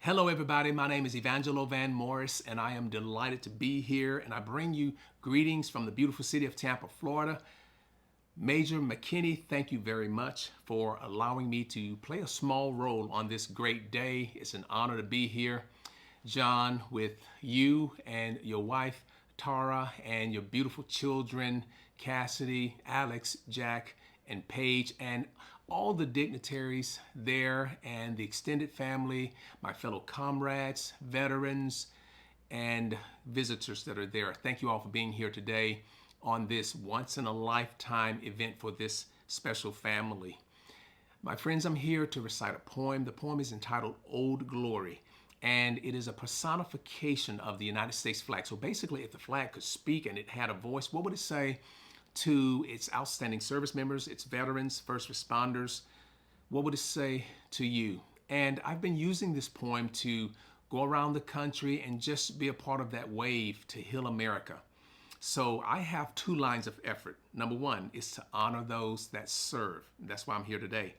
Hello, everybody. My name is Evangelo Van Morris, and I am delighted to be here. And I bring you greetings from the beautiful city of Tampa, Florida. Major McKinney, thank you very much for allowing me to play a small role on this great day. It's an honor to be here. John, with you and your wife, Tara, and your beautiful children, Cassidy, Alex, Jack, and Paige, and all the dignitaries there and the extended family, my fellow comrades, veterans, and visitors that are there. Thank you all for being here today on this once-in-a-lifetime event for this special family. My friends, I'm here to recite a poem. The poem is entitled Old Glory, and it is a personification of the United States flag. So basically, if the flag could speak and it had a voice, what would it say to its outstanding service members, its veterans, first responders? What would it say to you? And I've been using this poem to go around the country and just be a part of that wave to heal America. So I have two lines of effort. Number one is to honor those that serve. That's why I'm here today.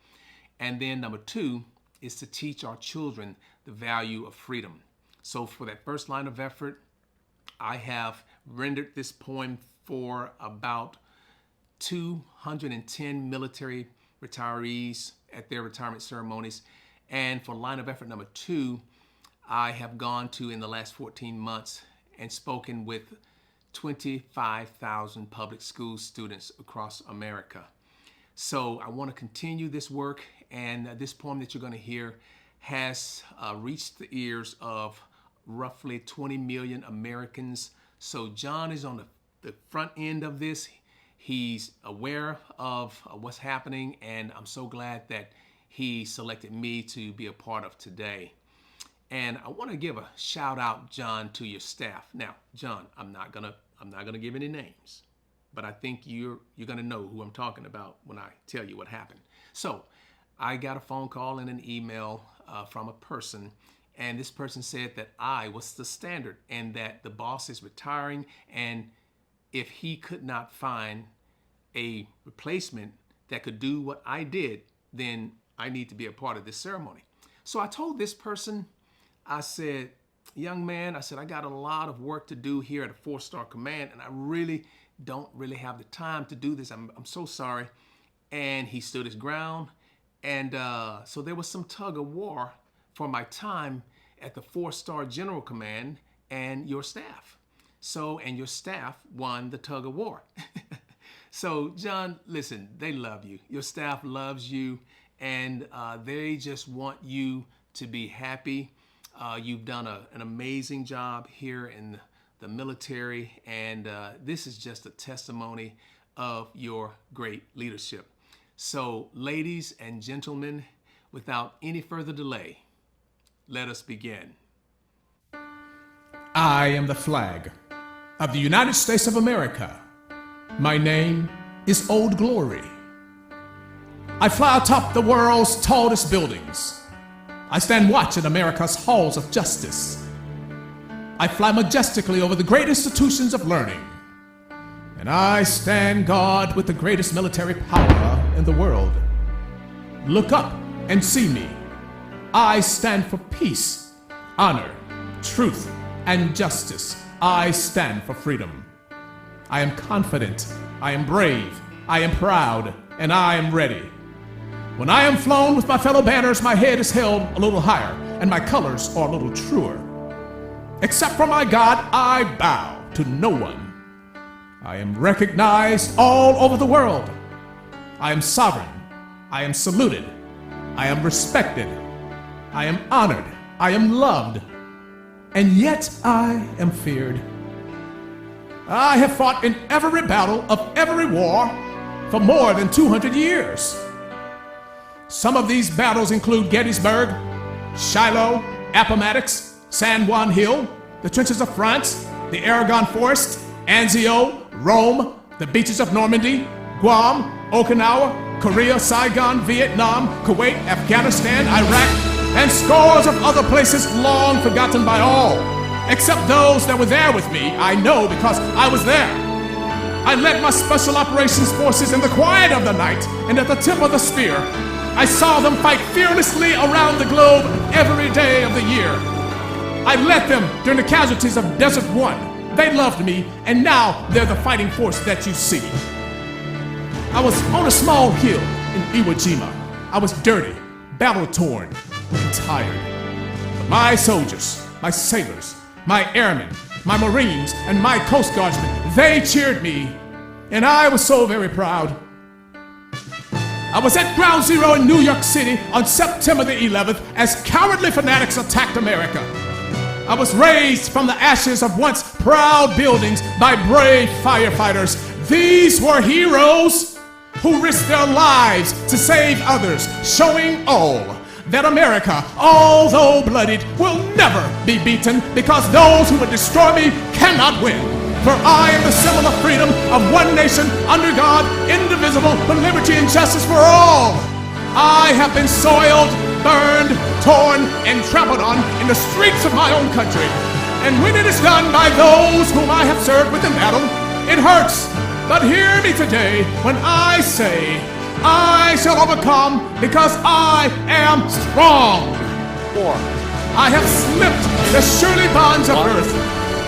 And then number two is to teach our children the value of freedom. So for that first line of effort, I have rendered this poem for about 210 military retirees at their retirement ceremonies. And for line of effort number two, I have gone to, in the last 14 months, and spoken with 25,000 public school students across America. So I want to continue this work, and this poem that you're going to hear has reached the ears of roughly 20 million Americans. So John is on the front end of this. He's aware of what's happening, and I'm so glad that he selected me to be a part of today. And I want to give a shout out, John, to your staff. Now, John, I'm not gonna give any names, but I think you're gonna know who I'm talking about when I tell you what happened. So I got a phone call and an email from a person, and this person said that I was the standard and that the boss is retiring, and if he could not find a replacement that could do what I did, then I need to be a part of this ceremony. So I told this person, I said, young man, I said, I got a lot of work to do here at a 4-star command, and I really don't have the time to do this. I'm so sorry. And he stood his ground. And so there was some tug of war for my time at the 4-star general command and your staff. So, and your staff won the tug of war. So, John, listen, they love you. Your staff loves you, and they just want you to be happy. You've done an amazing job here in the military, and this is just a testimony of your great leadership. So, ladies and gentlemen, without any further delay, let us begin. I am the flag of the United States of America. My name is Old Glory. I fly atop the world's tallest buildings. I stand watch at America's halls of justice. I fly majestically over the great institutions of learning. And I stand guard with the greatest military power in the world. Look up and see me. I stand for peace, honor, truth, and justice. I stand for freedom. I am confident, I am brave, I am proud, and I am ready. When I am flown with my fellow banners, my head is held a little higher, and my colors are a little truer. Except for my God, I bow to no one. I am recognized all over the world. I am sovereign, I am saluted, I am respected, I am honored, I am loved, and yet I am feared. I have fought in every battle of every war for more than 200 years. Some of these battles include Gettysburg, Shiloh, Appomattox, San Juan Hill, the trenches of France, the Aragon Forest, Anzio, Rome, the beaches of Normandy, Guam, Okinawa, Korea, Saigon, Vietnam, Kuwait, Afghanistan, Iraq, and scores of other places long forgotten by all, except those that were there with me. I know because I was there. I led my special operations forces in the quiet of the night and at the tip of the spear. I saw them fight fearlessly around the globe every day of the year. I led them during the casualties of Desert One. They loved me, and now they're the fighting force that you see. I was on a small hill in Iwo Jima. I was dirty, battle-torn, and tired. But my soldiers, my sailors, my airmen, my Marines, and my Coast Guardsmen, they cheered me, and I was so very proud. I was at Ground Zero in New York City on September the 11th as cowardly fanatics attacked America. I was raised from the ashes of once proud buildings by brave firefighters. These were heroes who risked their lives to save others, showing all that America, although bloodied, will never be beaten, because those who would destroy me cannot win. For I am the symbol of freedom, of one nation, under God, indivisible, with liberty and justice for all. I have been soiled, burned, torn, and trampled on in the streets of my own country. And when it is done by those whom I have served with in battle, it hurts. But hear me today when I say, I shall overcome because I am strong. 4. I have slipped the surely bonds of earth,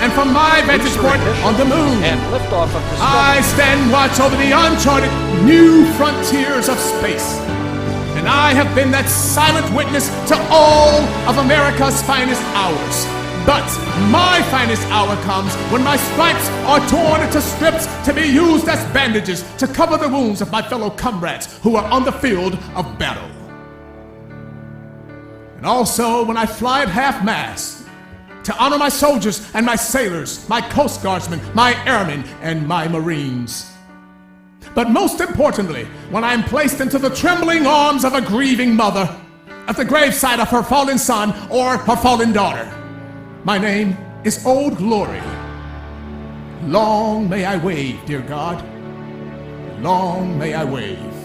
and from my vantage point on the moon, And liftoff of I Discovery. stand watch over the uncharted new frontiers of space. And I have been that silent witness to all of America's finest hours. But my finest hour comes when my stripes are torn into strips to be used as bandages to cover the wounds of my fellow comrades who are on the field of battle. And also when I fly at half-mast to honor my soldiers and my sailors, my Coast Guardsmen, my airmen, and my Marines. But most importantly, when I am placed into the trembling arms of a grieving mother at the graveside of her fallen son or her fallen daughter. My name is Old Glory. Long may I wave, dear God. Long may I wave.